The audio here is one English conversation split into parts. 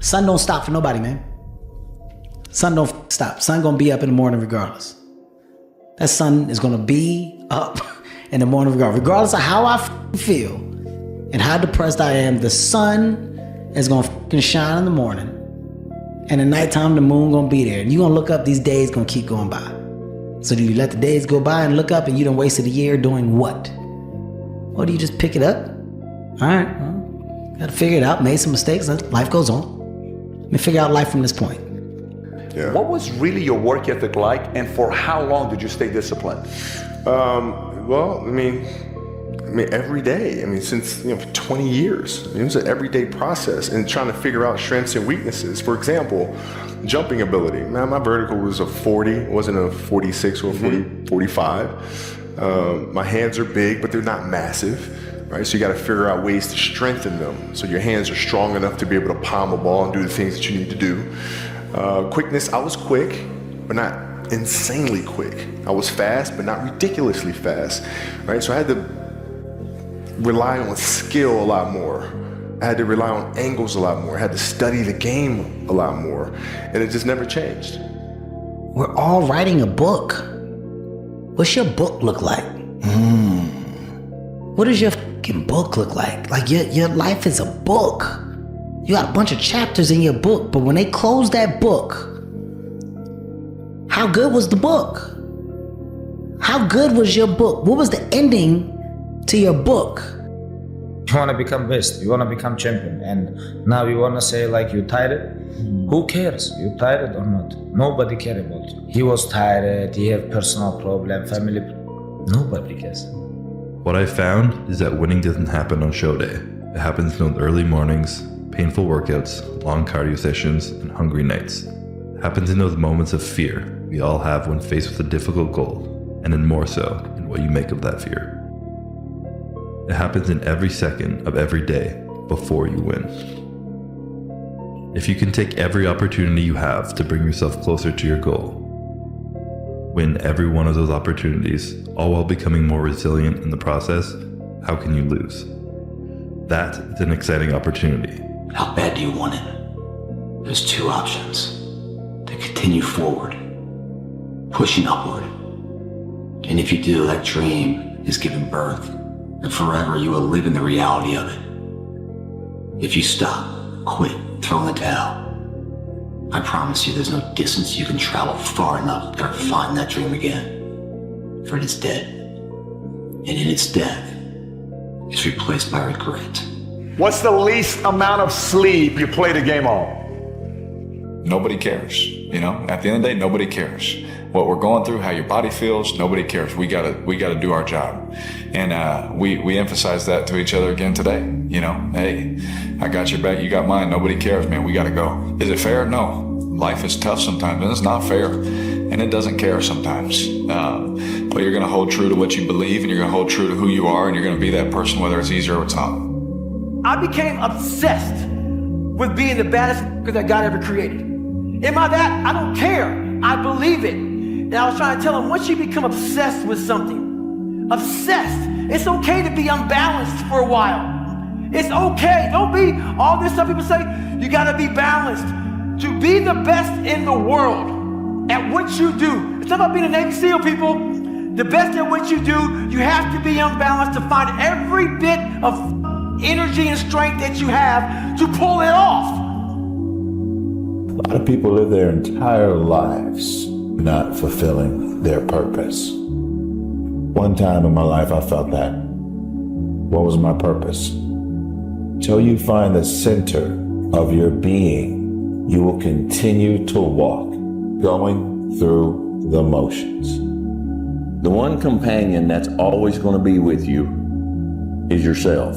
Sun don't stop for nobody, man. Sun don't stop. Sun gonna be up in the morning regardless. That sun is gonna be up in the morning regardless of how I feel and how depressed I am. The sun is gonna shine in the morning, and at nighttime the moon gonna be there. And you gonna look up, these days gonna keep going by. So do you let the days go by and look up and you done wasted a year doing what? Or do you just pick it up? All right, well, gotta figure it out, made some mistakes, life goes on. Let me figure out life from this point. Yeah. What was really your work ethic like, and for how long did you stay disciplined? Well, I mean, every day. I mean, since 20 years. It was an everyday process and trying to figure out strengths and weaknesses. For example, jumping ability. Man, my vertical was a 40. It wasn't a 46 or a 45. My hands are big, but they're not massive. Right, so you got to figure out ways to strengthen them so your hands are strong enough to be able to palm a ball and do the things that you need to do. Quickness, I was quick, but not insanely quick. I was fast, but not ridiculously fast. Right, so I had to rely on skill a lot more. I had to rely on angles a lot more. I had to study the game a lot more, and it just never changed. We're all writing a book. What's your book look like? What does your fucking book look like? Like your life is a book. You got a bunch of chapters in your book, but when they close that book, how good was the book? How good was your book? What was the ending to your book? You want to become best, you want to become champion, and now you want to say like you tired? Who cares? You tired or not? Nobody cares about you. He was tired, he have personal problem, family. Nobody cares. What I found is that winning doesn't happen on show day. It happens in those early mornings, painful workouts, long cardio sessions, and hungry nights. It happens in those moments of fear we all have when faced with a difficult goal, and then more so in what you make of that fear. It happens in every second of every day before you win. If you can take every opportunity you have to bring yourself closer to your goal, win every one of those opportunities, all while becoming more resilient in the process, how can you lose? That is an exciting opportunity. How bad do you want it? There's two options. To continue forward, pushing upward. And if you do, that dream is given birth, and forever you will live in the reality of it. If you stop, quit, throw in the towel, I promise you there's no distance you can travel far enough to ever find that dream again. For it is dead. And in its death, it's replaced by regret. What's the least amount of sleep you played a game on? Nobody cares. At the end of the day, nobody cares. What we're going through, how your body feels, nobody cares. We gotta do our job. And we emphasize that to each other again today. Hey, I got your back, you got mine, nobody cares, man, we gotta go. Is it fair? No. Life is tough sometimes, and it's not fair. And it doesn't care sometimes. But you're gonna hold true to what you believe, and you're gonna hold true to who you are, and you're gonna be that person whether it's easy or it's not. I became obsessed with being the baddest that God ever created. Am I that? I don't care. I believe it. And I was trying to tell him, once you become obsessed with something, obsessed, it's okay to be unbalanced for a while. It's okay. Don't be all this stuff people say, you gotta be balanced. To be the best in the world at what you do. It's not about being a Navy SEAL, people. The best at what you do, you have to be unbalanced to find every bit of energy and strength that you have to pull it off. A lot of people live their entire lives not fulfilling their purpose. One time in my life I felt that. What was my purpose? Till you find the center of your being, you will continue to walk, going through the motions. The one companion that's always going to be with you is yourself.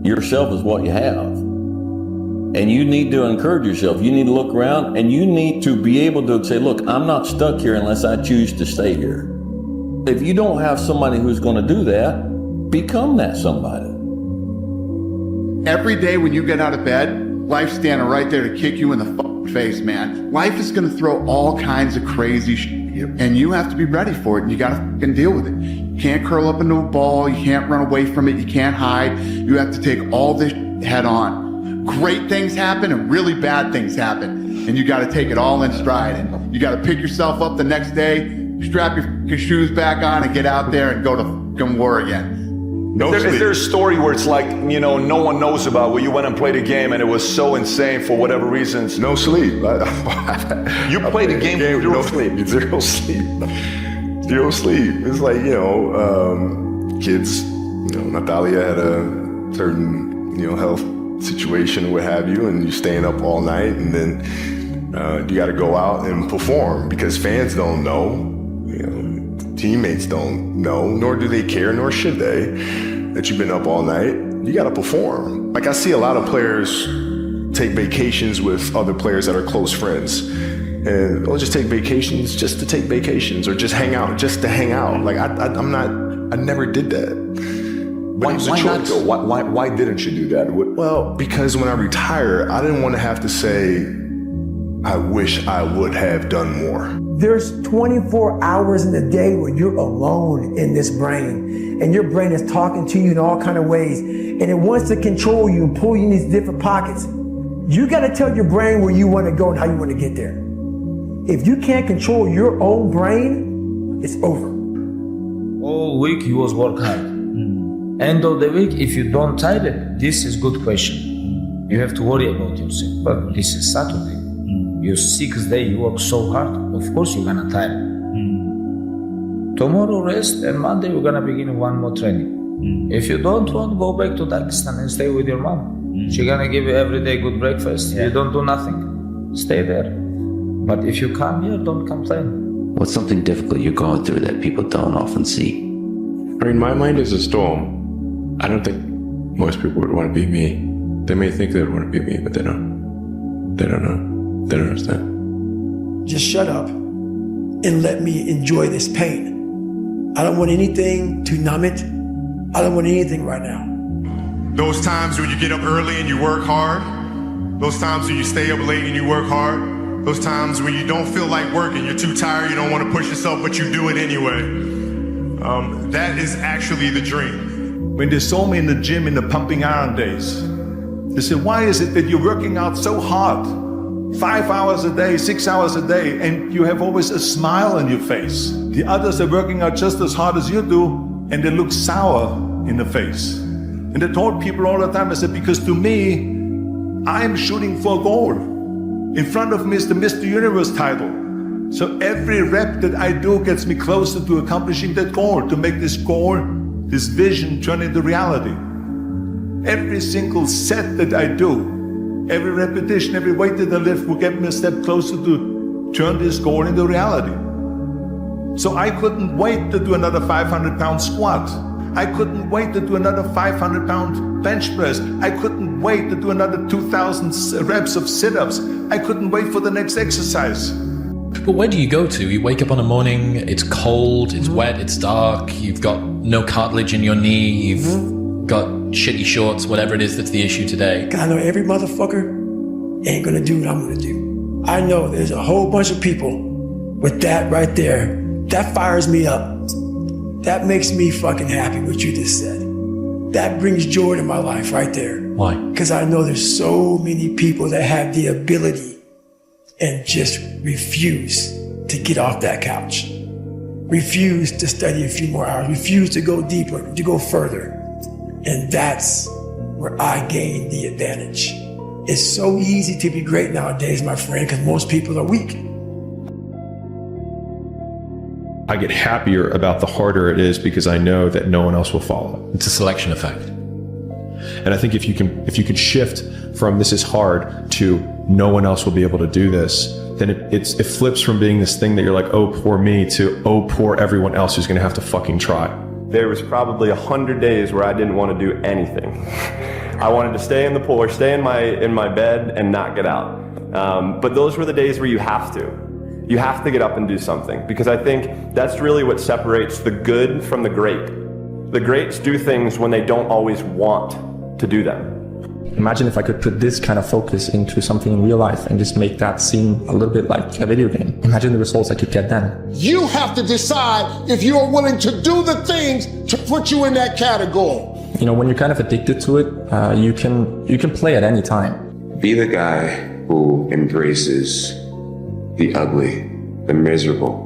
Yourself is what you have. And you need to encourage yourself. You need to look around and you need to be able to say, look, I'm not stuck here unless I choose to stay here. If you don't have somebody who's going to do that, become that somebody. Every day when you get out of bed, life's standing right there to kick you in the face, man. Life is going to throw all kinds of crazy shit at you, and you have to be ready for it, and you got to deal with it. You can't curl up into a ball. You can't run away from it. You can't hide. You have to take all this head on. great things happen and really bad things happen. And you got to take it all in stride. And you got to pick yourself up the next day, strap your shoes back on and get out there and go to fucking war again. Is there a story where it's like, you know, no one knows about, where you went and played a game and it was so insane for whatever reasons? No sleep. You played a game with no sleep. Zero sleep. Zero sleep. It's like, you know, kids, you know, Natalia had a certain, you know, health situation or what have you, and you're staying up all night, and then you got to go out and perform because fans don't know, you know, teammates don't know, nor do they care, nor should they, that you've been up all night. You got to perform. Like I see a lot of players take vacations with other players that are close friends, and they'll just take vacations just to take vacations, or just hang out just to hang out. Like I never did that. But why not though? Why didn't you do that? Well, because when I retire, I didn't want to have to say, I wish I would have done more. There's 24 hours in the day where you're alone in this brain, and your brain is talking to you in all kind of ways, and it wants to control you and pull you in these different pockets. You got to tell your brain where you want to go and how you want to get there. If you can't control your own brain, it's over. All week you was work hard. End of the week, if you don't tire it, this is good question. You have to worry about yourself. But this is Saturday. Your 6th day, you work so hard. Of course you're gonna tire. Tomorrow rest, and Monday you're gonna begin one more training. If you don't want, go back to Pakistan and stay with your mom. She's gonna give you every day good breakfast. You don't do nothing. Stay there. But if you come here, don't complain. What's something difficult you're going through that people don't often see? I mean, my mind is a storm. I don't think most people would want to be me. They may think they would want to be me, but they don't. They don't know. They don't understand. Just shut up and let me enjoy this pain. I don't want anything to numb it. I don't want anything right now. Those times when you get up early and you work hard, those times when you stay up late and you work hard, those times when you don't feel like working, you're too tired, you don't want to push yourself, but you do it anyway. That is actually the dream. When they saw me in the gym in the pumping iron days, they said, why is it that you're working out so hard? 5 hours a day, 6 hours a day, and you have always a smile on your face. The others are working out just as hard as you do, and they look sour in the face. And I told people all the time, I said, because to me, I'm shooting for a goal. In front of me is the Mr. Universe title. So every rep that I do gets me closer to accomplishing that goal, to make this goal, this vision turn into reality. Every single set that I do, every repetition, every weight that I lift will get me a step closer to turn this goal into reality. So I couldn't wait to do another 500-pound squat. I couldn't wait to do another 500-pound bench press. I couldn't wait to do another 2,000 reps of sit-ups. I couldn't wait for the next exercise. But where do you go to? You wake up on a morning, it's cold, it's wet, it's dark, you've got no cartilage in your knee, you've got shitty shorts, whatever it is that's the issue today. I know every motherfucker ain't gonna do what I'm gonna do. I know there's a whole bunch of people with that right there. That fires me up. That makes me fucking happy, what you just said. That brings joy to my life right there. Why? Because I know there's so many people that have the ability and just refuse to get off that couch. Refuse to study a few more hours. Refuse to go deeper, to go further. And that's where I gain the advantage. It's so easy to be great nowadays, my friend, because most people are weak. I get happier about the harder it is because I know that no one else will follow. It's a selection effect. And I think if you can shift from this is hard to no one else will be able to do this, then it flips from being this thing that you're like, oh, poor me, to oh, poor everyone else who's gonna have to fucking try. There was probably 100 days where I didn't want to do anything. I wanted to stay in the pool or stay in my bed and not get out. But those were the days where you have to. You have to get up and do something, because I think that's really what separates the good from the great. The greats do things when they don't always want to do them. Imagine if I could put this kind of focus into something in real life and just make that seem a little bit like a video game. Imagine the results I could get then. You have to decide if you're willing to do the things to put you in that category. You know, when you're kind of addicted to it, you can play at any time. Be the guy who embraces the ugly, the miserable.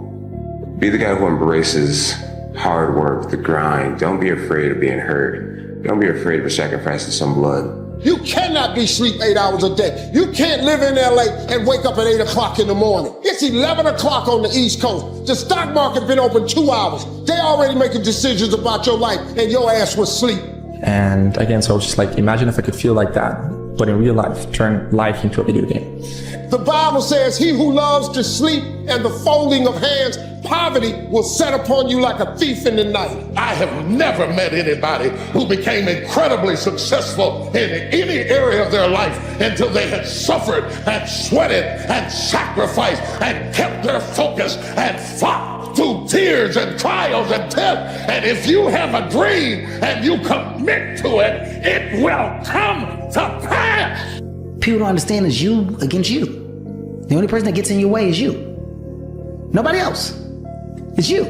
Be the guy who embraces hard work, the grind. Don't be afraid of being hurt. Don't be afraid of sacrificing some blood. You cannot be sleep 8 hours a day. You can't live in LA and wake up at 8 o'clock in the morning. It's 11 o'clock on the East Coast. The stock market been open 2 hours. They already making decisions about your life and your ass was asleep. And again, so just like, imagine if I could feel like that, but in real life, turn life into a video game. The Bible says, he who loves to sleep and the folding of hands, poverty will set upon you like a thief in the night. I have never met anybody who became incredibly successful in any area of their life until they had suffered and sweated and sacrificed and kept their focus and fought through tears and trials and tests. And if you have a dream and you commit to it, it will come to pass. People don't understand it's you against you. The only person that gets in your way is you. Nobody else. It's you.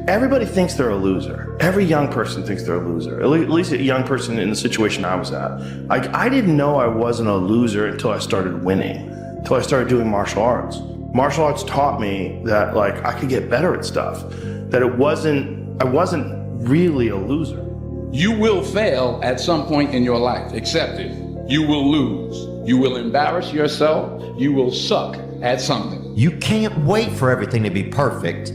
Everybody thinks they're a loser. Every young person thinks they're a loser. At least a young person in the situation I was at. Like, I didn't know I wasn't a loser until I started winning, until I started doing martial arts. Martial arts taught me that, like, I could get better at stuff, that I wasn't really a loser. You will fail at some point in your life. Accept it. You will lose. You will embarrass yourself. You will suck at something. You can't wait for everything to be perfect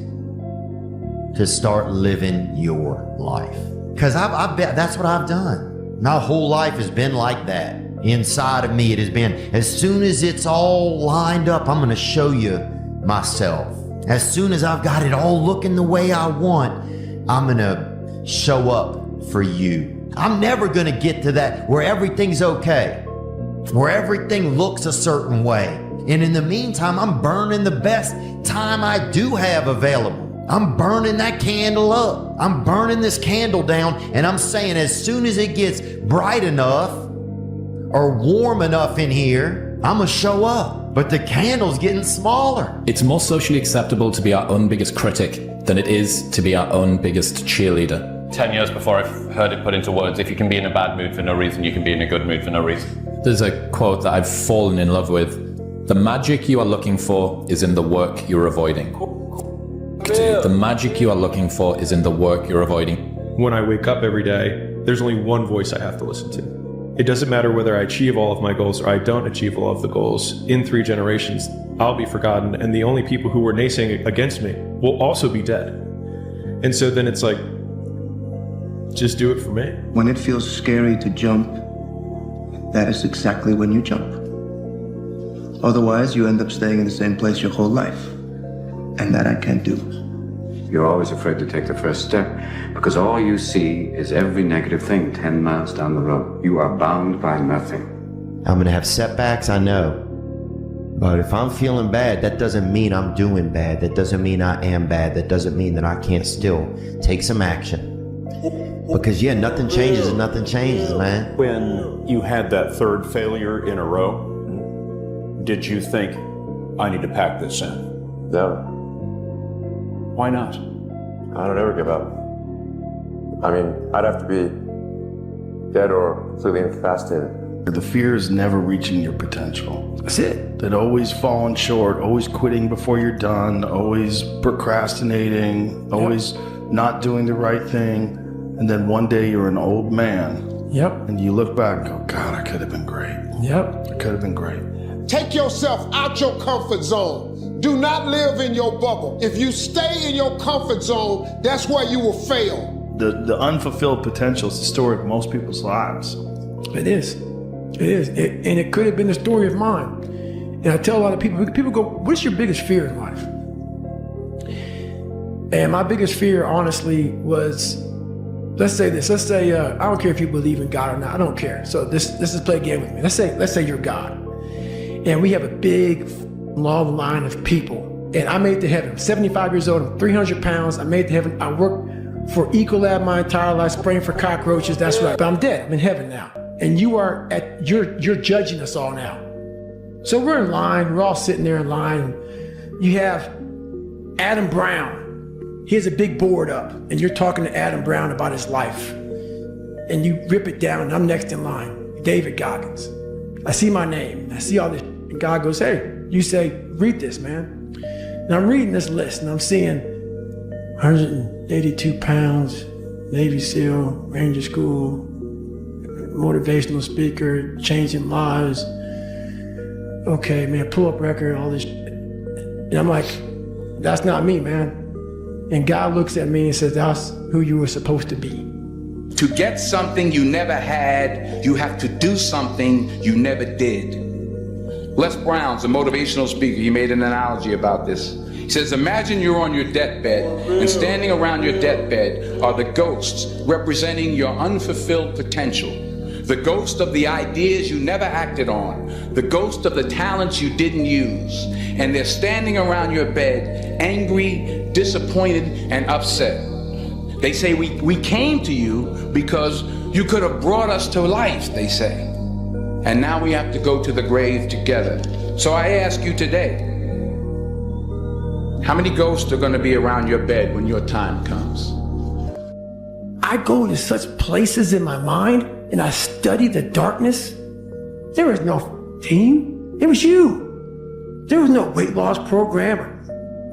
to start living your life. Because I bet that's what I've done. My whole life has been like that. Inside of me, it has been, as soon as it's all lined up, I'm going to show you myself. As soon as I've got it all looking the way I want, I'm going to show up for you. I'm never going to get to that where everything's okay, where everything looks a certain way. And in the meantime, I'm burning the best time I do have available. I'm burning that candle up. I'm burning this candle down, and I'm saying as soon as it gets bright enough or warm enough in here, I'm gonna show up. But the candle's getting smaller. It's more socially acceptable to be our own biggest critic than it is to be our own biggest cheerleader. 10 years before I've heard it put into words, if you can be in a bad mood for no reason, you can be in a good mood for no reason. There's a quote that I've fallen in love with. The magic you are looking for is in the work you're avoiding. The magic you are looking for is in the work you're avoiding. When I wake up every day, there's only one voice I have to listen to. It doesn't matter whether I achieve all of my goals or I don't achieve all of the goals. In 3 generations, I'll be forgotten, and the only people who were naysaying against me will also be dead. And so then it's like, just do it for me. When it feels scary to jump, that is exactly when you jump. Otherwise, you end up staying in the same place your whole life. And that I can't do. You're always afraid to take the first step because all you see is every negative thing 10 miles down the road. You are bound by nothing. I'm gonna have setbacks, I know. But if I'm feeling bad, that doesn't mean I'm doing bad. That doesn't mean I am bad. That doesn't mean that I can't still take some action. Because yeah, nothing changes and nothing changes, man. When you had that third failure in a row, did you think, I need to pack this in? No. Why not? I don't ever give up. I mean, I'd have to be dead or completely incapacitated. The fear is never reaching your potential. That's it. That always falling short, always quitting before you're done, always procrastinating, always not doing the right thing. And then one day you're an old man. Yep. And you look back and go, God, I could have been great. Yep. I could have been great. Take yourself out your comfort zone. Do not live in your bubble. If you stay in your comfort zone, that's where you will fail. The unfulfilled potential is the story of most people's lives. It is. It is. And it could have been the story of mine. And I tell a lot of people go, what's your biggest fear in life? And my biggest fear, honestly, was, let's say this. Let's say, I don't care if you believe in God or not. I don't care. So let's just play a game with me. Let's say you're God. And we have a big, long line of people. And I made it to heaven. I'm 75 years old. I'm 300 pounds. I made it to heaven. I worked for Ecolab my entire life, spraying for cockroaches. That's right. But I'm dead. I'm in heaven now. and you're judging us all now. So we're in line, we're all sitting there in line. You have Adam Brown. He has a big board up, and you're talking to Adam Brown about his life. And you rip it down, and I'm next in line, David Goggins. I see my name, I see all this, and God goes, hey, you say, read this, man. And I'm reading this list, and I'm seeing 182 pounds, Navy SEAL, Ranger School, motivational speaker, changing lives. Okay, man, pull-up record, all this shit. And I'm like, that's not me, man. And God looks at me and says, that's who you were supposed to be. To get something you never had, you have to do something you never did. Les Brown's a motivational speaker. He made an analogy about this. He says, imagine you're on your deathbed, and standing around your deathbed are the ghosts representing your unfulfilled potential. The ghost of the ideas you never acted on, the ghost of the talents you didn't use. And they're standing around your bed, angry, disappointed, and upset. They say, we came to you because you could have brought us to life, they say. And now we have to go to the grave together. So I ask you today, how many ghosts are going to be around your bed when your time comes? I go to such places in my mind and I study the darkness. There was no team. It was you. There was no weight loss program or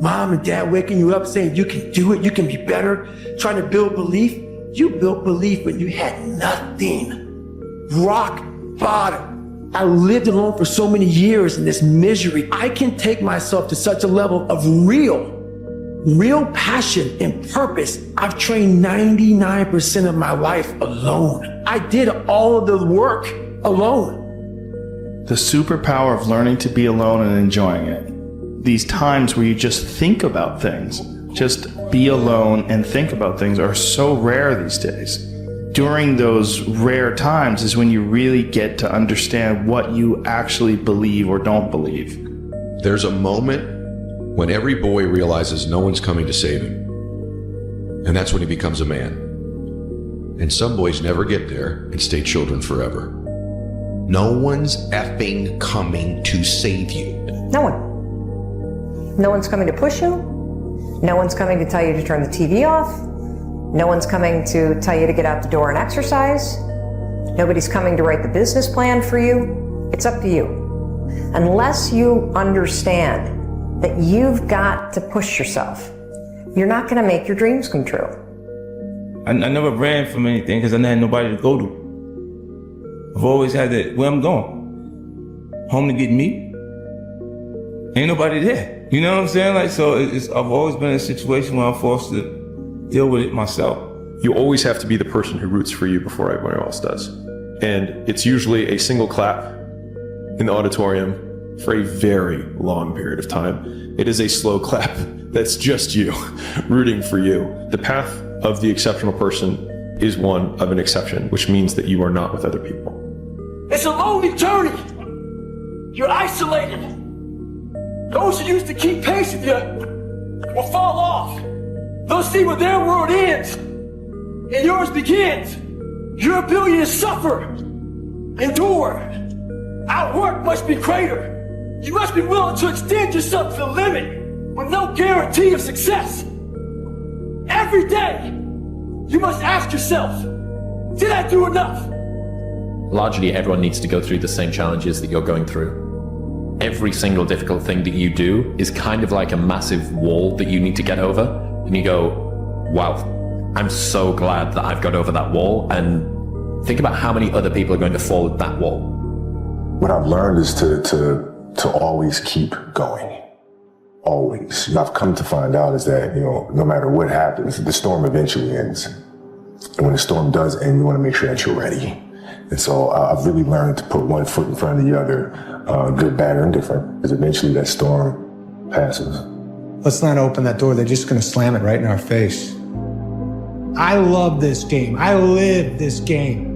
mom and dad waking you up saying you can do it, you can be better, trying to build belief. You built belief when you had nothing. Rock bottom. I lived alone for so many years in this misery. I can take myself to such a level of real passion and purpose. I've trained 99% of my life alone. I did all of the work alone. The superpower of learning to be alone and enjoying it. These times where you just think about things, just be alone and think about things are so rare these days. During those rare times is when you really get to understand what you actually believe or don't believe. There's a moment when every boy realizes no one's coming to save him. And that's when he becomes a man. And some boys never get there and stay children forever. No one's effing coming to save you. No one. No one's coming to push you. No one's coming to tell you to turn the TV off. No one's coming to tell you to get out the door and exercise. Nobody's coming to write the business plan for you. It's up to you. Unless you understand that you've got to push yourself, you're not going to make your dreams come true. I never ran from anything because I never had nobody to go to. I've always had that, where I'm going, home to get me. Ain't nobody there. You know what I'm saying? Like, so I've always been in a situation where I'm forced to deal with it myself. You always have to be the person who roots for you before everyone else does. And it's usually a single clap in the auditorium for a very long period of time. It is a slow clap that's just you rooting for you. The path of the exceptional person is one of an exception, which means that you are not with other people. It's a lonely journey. You're isolated. Those who used to keep pace with you will fall off. They'll see where their world ends and yours begins. Your ability to suffer, endure, outwork must be greater. You must be willing to extend yourself to the limit with no guarantee of success. Every day, you must ask yourself, did I do enough? Largely, everyone needs to go through the same challenges that you're going through. Every single difficult thing that you do is kind of like a massive wall that you need to get over. And you go, wow, I'm so glad that I've got over that wall. And think about how many other people are going to fall at that wall. What I've learned is to always keep going. Always. I've come to find out is that, no matter what happens, the storm eventually ends. And when the storm does end, you want to make sure that you're ready. And so I've really learned to put one foot in front of the other, good, bad, or indifferent, because eventually that storm passes. Let's not open that door. They're just going to slam it right in our face. I love this game. I live this game.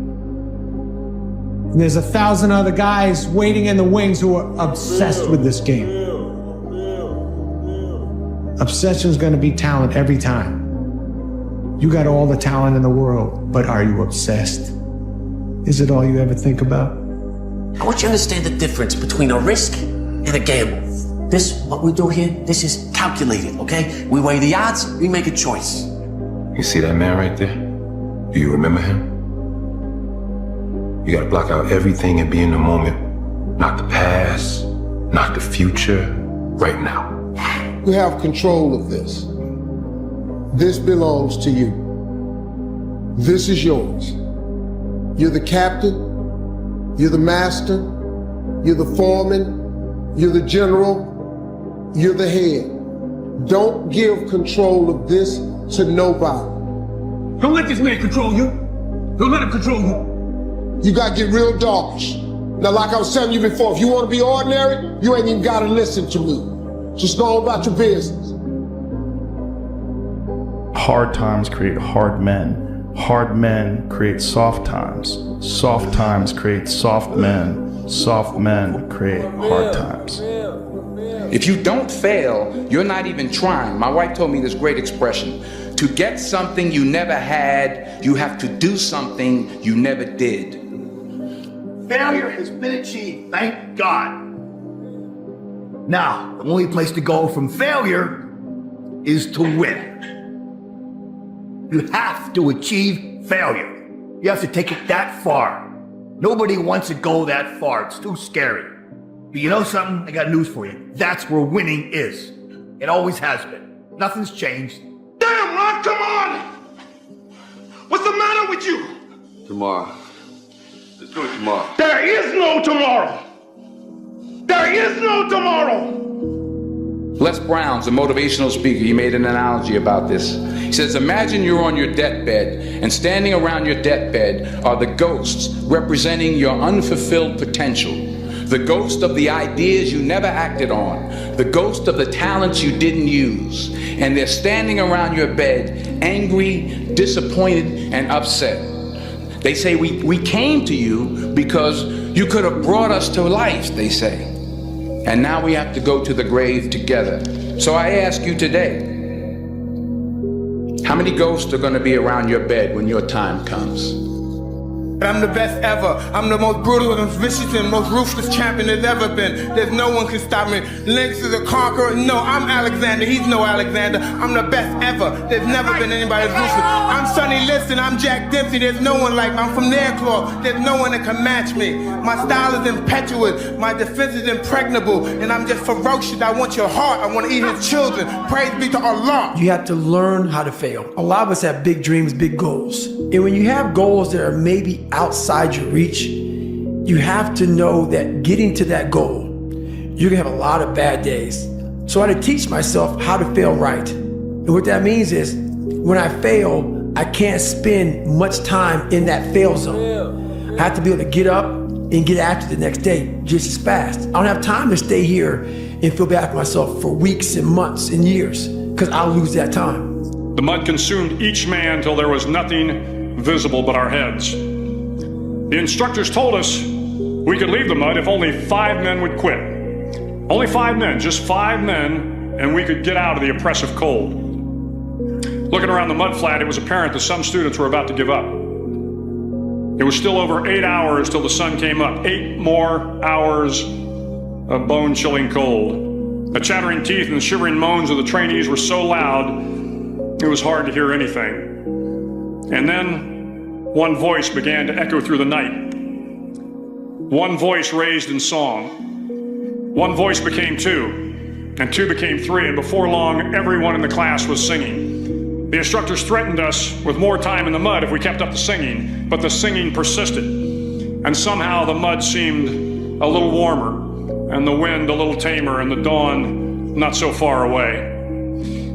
And there's 1,000 other guys waiting in the wings who are obsessed with this game. Obsession's going to be talent every time. You got all the talent in the world, but are you obsessed? Is it all you ever think about? I want you to understand the difference between a risk and a gamble. This, what we do here, this is calculated, okay? We weigh the odds, we make a choice. You see that man right there? Do you remember him? You gotta block out everything and be in the moment. Not the past, not the future, right now. You have control of this. This belongs to you. This is yours. You're the captain, you're the master, you're the foreman, you're the general, you're the head. Don't give control of this to nobody. Don't let this man control you. Don't let him control you. You gotta get real darkish. Now, like I was telling you before, if you wanna be ordinary, you ain't even gotta listen to me. Just go on about your business. Hard times create hard men. Hard men create soft times. Soft times create soft men. Soft men create hard times. If you don't fail, you're not even trying. My wife told me this great expression. To get something you never had, you have to do something you never did. Failure has been achieved, thank God. Now, the only place to go from failure is to win. You have to achieve failure. You have to take it that far. Nobody wants to go that far. It's too scary. But you know something? I got news for you. That's where winning is. It always has been. Nothing's changed. Damn, Ron, come on! What's the matter with you? Tomorrow. Let's do it tomorrow. There is no tomorrow. There is no tomorrow. Les Brown's a motivational speaker. He made an analogy about this. He says, imagine you're on your deathbed, and standing around your deathbed are the ghosts representing your unfulfilled potential. The ghost of the ideas you never acted on. The ghost of the talents you didn't use. And they're standing around your bed, angry, disappointed, and upset. They say, we came to you because you could have brought us to life, they say. And now we have to go to the grave together. So I ask you today, how many ghosts are going to be around your bed when your time comes? I'm the best ever. I'm the most brutal and vicious and most ruthless champion there's ever been. There's no one can stop me. Lynx is a conqueror. No, I'm Alexander. He's no Alexander. I'm the best ever. There's never been anybody as ruthless. I'm Sonny Liston. I'm Jack Dempsey. There's no one like me. I'm from Nairclaw. There's no one that can match me. My style is impetuous. My defense is impregnable. And I'm just ferocious. I want your heart. I want to eat his children. Praise be to Allah. You have to learn how to fail. A lot of us have big dreams, big goals. And when you have goals that are maybe outside your reach, you have to know that getting to that goal, you're gonna have a lot of bad days. So I had to teach myself how to fail right. And what that means is, when I fail, I can't spend much time in that fail zone. I have to be able to get up and get after the next day just as fast. I don't have time to stay here and feel bad for myself for weeks and months and years, because I'll lose that time. The mud consumed each man till there was nothing visible but our heads. The instructors told us we could leave the mud if only 5 men would quit. Only 5 men, just 5 men, and we could get out of the oppressive cold. Looking around the mud flat, it was apparent that some students were about to give up. It was still over 8 hours till the sun came up. 8 more hours of bone-chilling cold. The chattering teeth and the shivering moans of the trainees were so loud, it was hard to hear anything. And then one voice began to echo through the night. One voice raised in song. One voice became 2, and 2 became 3, and before long, everyone in the class was singing. The instructors threatened us with more time in the mud if we kept up the singing, but the singing persisted. And somehow the mud seemed a little warmer, and the wind a little tamer, and the dawn not so far away.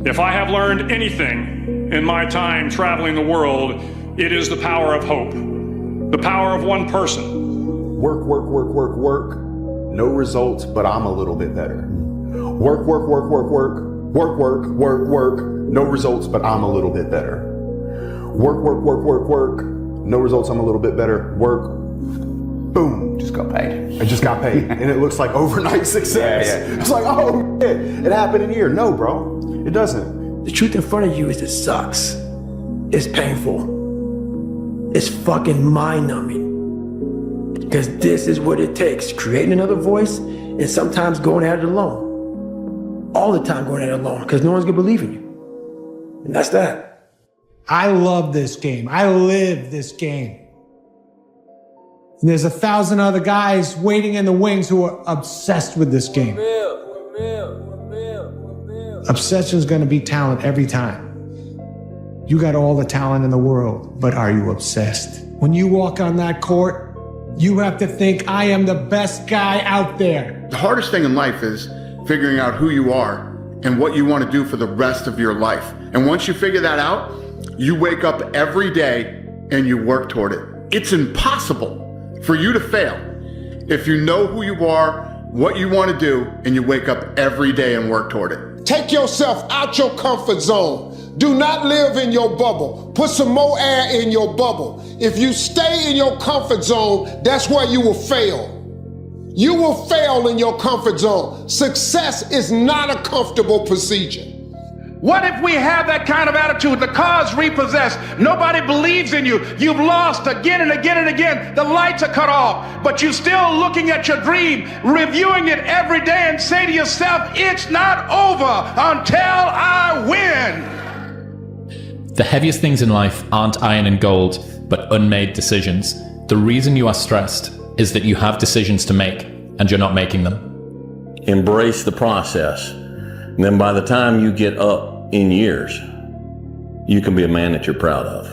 If I have learned anything in my time traveling the world, it is the power of hope, the power of one person. Work, work, work, work, work. No results, but I'm a little bit better. Work, work, work, work, work. Work, work, work, work. No results, but I'm a little bit better. Work, work, work, work, work. No results, I'm a little bit better. Work. Boom. Just got paid. I just got paid. And it looks like overnight success. Yeah. It's like, oh, shit. It happened in a year. No, bro. It doesn't. The truth in front of you is it sucks. It's painful. It's fucking mind-numbing. Because this is what it takes, creating another voice and sometimes going at it alone. All the time going at it alone, because no one's gonna believe in you. And that's that. I love this game. I live this game. And there's 1,000 other guys waiting in the wings who are obsessed with this game. Obsession's gonna be talent every time. You got all the talent in the world, but are you obsessed? When you walk on that court, you have to think, I am the best guy out there. The hardest thing in life is figuring out who you are and what you want to do for the rest of your life. And once you figure that out, you wake up every day and you work toward it. It's impossible for you to fail if you know who you are, what you want to do, and you wake up every day and work toward it. Take yourself out your comfort zone. Do not live in your bubble. Put some more air in your bubble. If you stay in your comfort zone, that's where you will fail. You will fail in your comfort zone. Success is not a comfortable procedure. What if we have that kind of attitude? The car's repossessed. Nobody believes in you. You've lost again and again and again. The lights are cut off, but you're still looking at your dream, reviewing it every day and say to yourself, it's not over until I win. The heaviest things in life aren't iron and gold, but unmade decisions. The reason you are stressed is that you have decisions to make and you're not making them. Embrace the process. And then by the time you get up in years, you can be a man that you're proud of.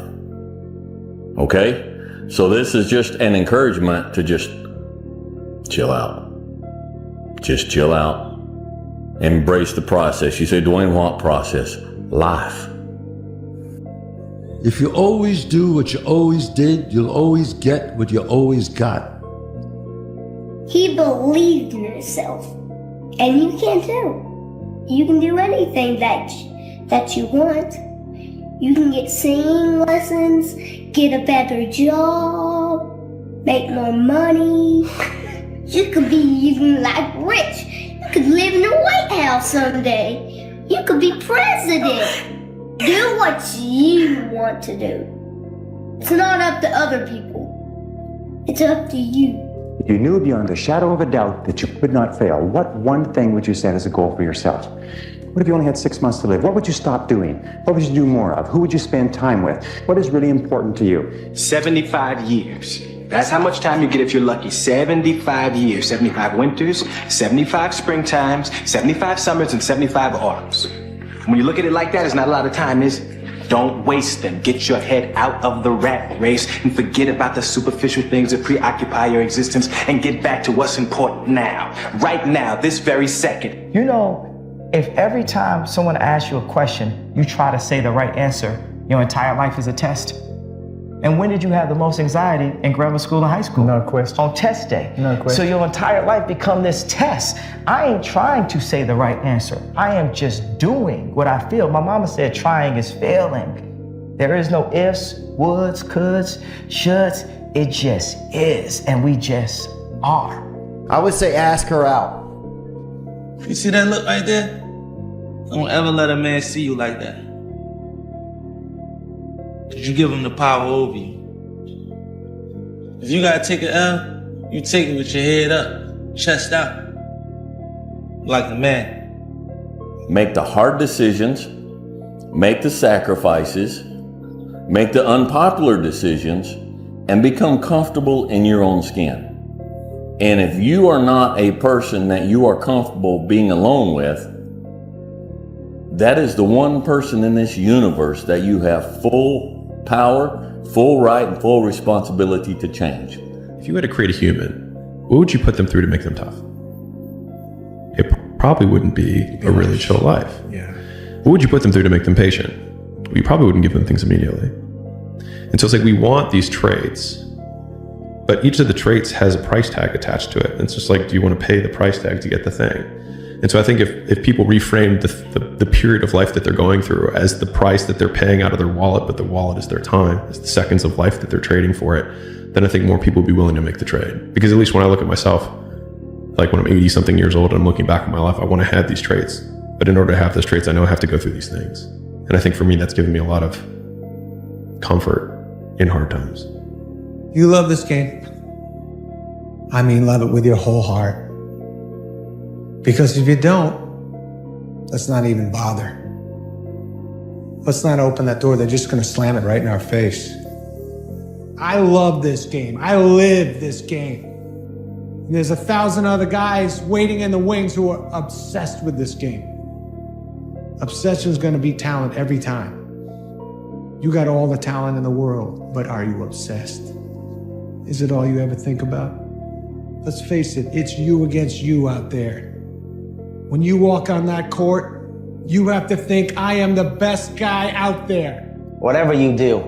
Okay? So this is just an encouragement to just chill out. Just chill out. Embrace the process. You say, Dwayne, what process? Life. If you always do what you always did, you'll always get what you always got. He believed in himself, and you can too. You can do anything that you want. You can get singing lessons, get a better job, make more money. You could be even like rich. You could live in the White House someday. You could be president. Do what you want to do. It's not up to other people. It's up to you. If you knew beyond a shadow of a doubt that you could not fail, what one thing would you set as a goal for yourself? What if you only had 6 months to live? What would you stop doing? What would you do more of? Who would you spend time with? What is really important to you? 75 years. That's how much time you get if you're lucky. 75 years. 75 winters, 75 springtimes, 75 summers, and 75 autumns. When you look at it like that, it's not a lot of time, is it? Don't waste them. Get your head out of the rat race and forget about the superficial things that preoccupy your existence and get back to what's important now. Right now, this very second. You know, if every time someone asks you a question, you try to say the right answer, your entire life is a test. And when did you have the most anxiety in grammar school and high school? No question. On test day. No question. So your entire life become this test. I ain't trying to say the right answer. I am just doing what I feel. My mama said trying is failing. There is no ifs, woulds, coulds, shoulds. It just is, and we just are. I would say ask her out. You see that look right there? Don't ever let a man see you like that. Cause you give him the power over you. If you gotta take an L, you take it with your head up, chest out. Like a man. Make the hard decisions, make the sacrifices, make the unpopular decisions, and become comfortable in your own skin. And if you are not a person that you are comfortable being alone with, that is the one person in this universe that you have full power, full right, and full responsibility to change. If you had to create a human, what would you put them through to make them tough? It probably wouldn't be a really chill life. Yeah. What would you put them through to make them patient? You probably wouldn't give them things immediately. And so it's like we want these traits, but each of the traits has a price tag attached to it. And it's just like, do you want to pay the price tag to get the thing? And so I think if people reframe the period of life that they're going through as the price that they're paying out of their wallet, but the wallet is their time, it's the seconds of life that they're trading for it, then I think more people will be willing to make the trade. Because at least when I look at myself, like when I'm 80 something years old and I'm looking back at my life, I want to have these traits. But in order to have those traits, I know I have to go through these things. And I think for me, that's given me a lot of comfort in hard times. You love this game. I mean, love it with your whole heart. Because if you don't, let's not even bother. Let's not open that door. They're just gonna slam it right in our face. I love this game. I live this game. And there's 1,000 other guys waiting in the wings who are obsessed with this game. Obsession's gonna beat talent every time. You got all the talent in the world, but are you obsessed? Is it all you ever think about? Let's face it, it's you against you out there. When you walk on that court, you have to think, I am the best guy out there. Whatever you do,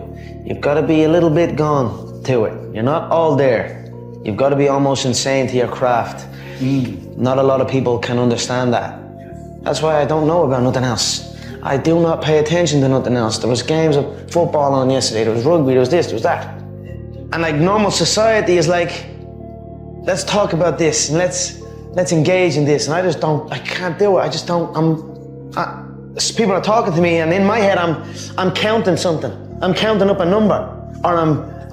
you've got to be a little bit gone to it. You're not all there. You've got to be almost insane to your craft. Not a lot of people can understand that. That's why I don't know about nothing else. I do not pay attention to nothing else. There was games of football on yesterday, there was rugby, there was this, there was that. And like normal society is like, let's talk about this and let's engage in this. And I can't do it. I just don't, people are talking to me and in my head I'm counting something. I'm counting up a number or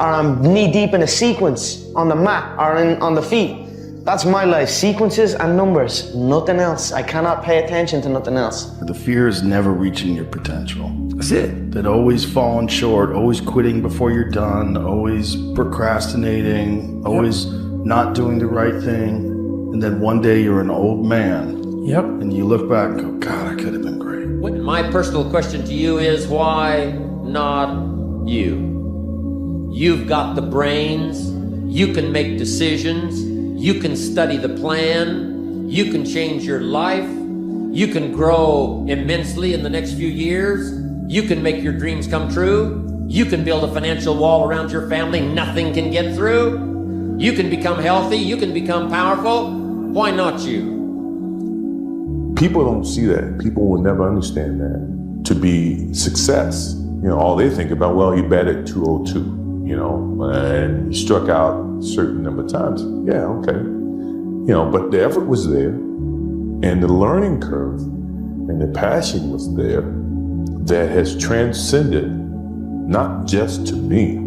I'm knee deep in a sequence on the mat or on the feet. That's my life, sequences and numbers, nothing else. I cannot pay attention to nothing else. The fear is never reaching your potential. That's it. That always falling short, always quitting before you're done, always procrastinating, always not doing the right thing. And then one day you're an old man. Yep. And you look back and go, God, I could have been great. My personal question to you is, why not you? You've got the brains, you can make decisions, you can study the plan, you can change your life, you can grow immensely in the next few years, you can make your dreams come true, you can build a financial wall around your family nothing can get through, you can become healthy, you can become powerful. Why not you? People don't see that. People will never understand that. To be success, all they think about, well, he batted 202, and he struck out a certain number of times. Yeah, okay. But the effort was there, and the learning curve and the passion was there that has transcended not just to me,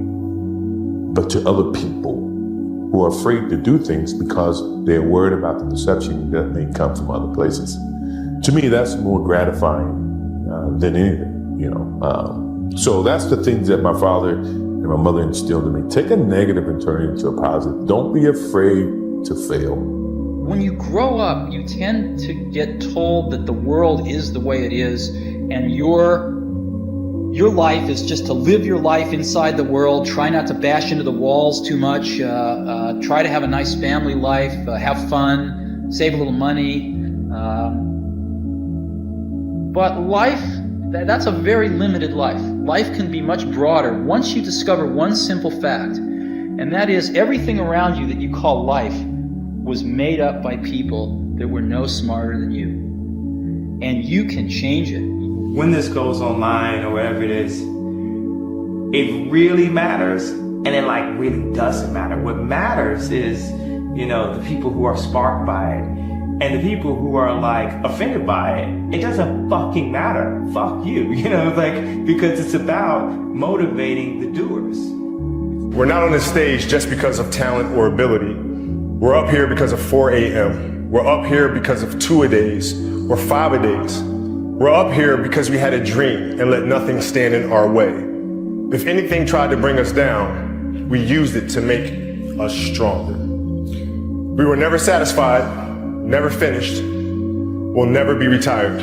but to other people who are afraid to do things because they're worried about the perception that may come from other places. To me, that's more gratifying than anything, So that's the things that my father and my mother instilled in me. Take a negative and turn it into a positive. Don't be afraid to fail. When you grow up, you tend to get told that the world is the way it is, and your life is just to live your life inside the world, try not to bash into the walls too much, try to have a nice family life, have fun, save a little money. But life, that's a very limited life. Life can be much broader once you discover one simple fact, and that is everything around you that you call life was made up by people that were no smarter than you. And you can change it. When this goes online or whatever it is, it really matters, and it really doesn't matter. What matters is, the people who are sparked by it, and the people who are offended by it. It doesn't fucking matter. Fuck you, because it's about motivating the doers. We're not on this stage just because of talent or ability. We're up here because of 4 a.m. We're up here because of 2-a-days or 5-a-days. We're up here because we had a dream and let nothing stand in our way. If anything tried to bring us down, we used it to make us stronger. We were never satisfied, never finished, will never be retired.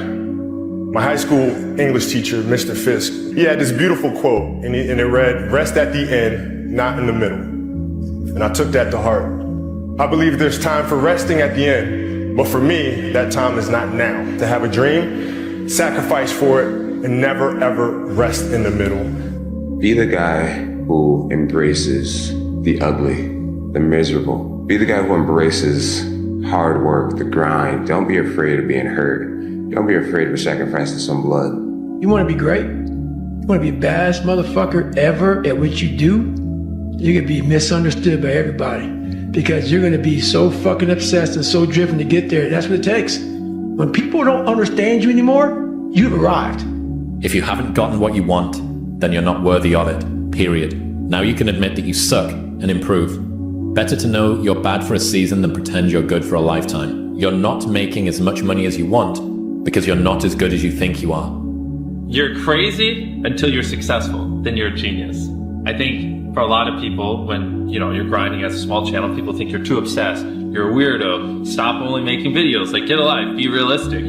My high school English teacher, Mr. Fisk, he had this beautiful quote, and it read, "Rest at the end, not in the middle." And I took that to heart. I believe there's time for resting at the end, but for me, that time is not now. To have a dream, sacrifice for it, and never ever rest in the middle. Be the guy who embraces the ugly, the miserable. Be the guy who embraces hard work, the grind. Don't be afraid of being hurt. Don't be afraid of sacrificing some blood. You want to be great? You want to be the baddest motherfucker ever at what you do? You're going to be misunderstood by everybody because you're going to be so fucking obsessed and so driven to get there. That's what it takes. When people don't understand you anymore, you've arrived. If you haven't gotten what you want, then you're not worthy of it, period. Now you can admit that you suck and improve. Better to know you're bad for a season than pretend you're good for a lifetime. You're not making as much money as you want because you're not as good as you think you are. You're crazy until you're successful, then you're a genius. I think for a lot of people, when you're grinding as a small channel, people think you're too obsessed. You're a weirdo. Stop only making videos. Like, get a life. Be realistic.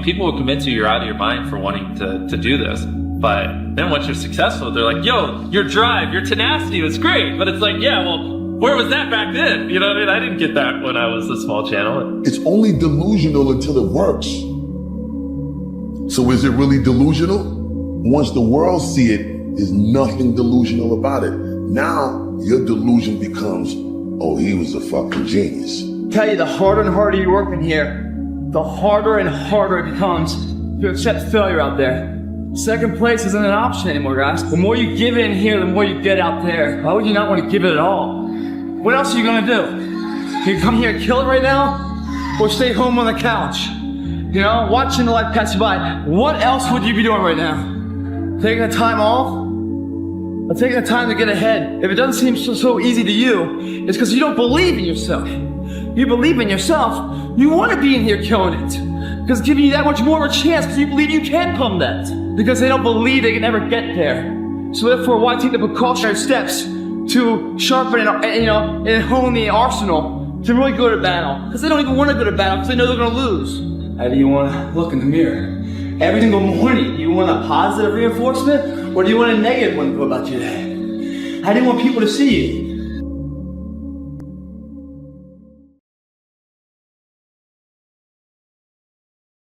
People will convince you're out of your mind for wanting to do this. But then once you're successful, they're like, yo, your drive, your tenacity was great. But it's like, yeah, well, where was that back then? You know what I mean? I didn't get that when I was a small channel. It's only delusional until it works. So is it really delusional? Once the world see it, there's nothing delusional about it. Now, your delusion becomes, oh, he was a fucking genius. Tell you, the harder and harder you work in here, the harder and harder it becomes to accept failure out there. Second place isn't an option anymore, guys. The more you give in here, the more you get out there. Why would you not want to give it at all? What else are you gonna do? You come here and kill it right now? Or stay home on the couch? Watching the life pass you by. What else would you be doing right now? Taking the time off? Or taking the time to get ahead? If it doesn't seem so easy to you, it's because you don't believe in yourself. You believe in yourself, you want to be in here killing it. Because it's giving you that much more of a chance because you believe you can become that. Because they don't believe they can ever get there. So therefore, why take the precautionary steps to sharpen and hone the arsenal to really go to battle? Because they don't even want to go to battle because they know they're going to lose. How do you want to look in the mirror? Every single morning, do you want a positive reinforcement or do you want a negative one to go about your day? How do you want people to see you?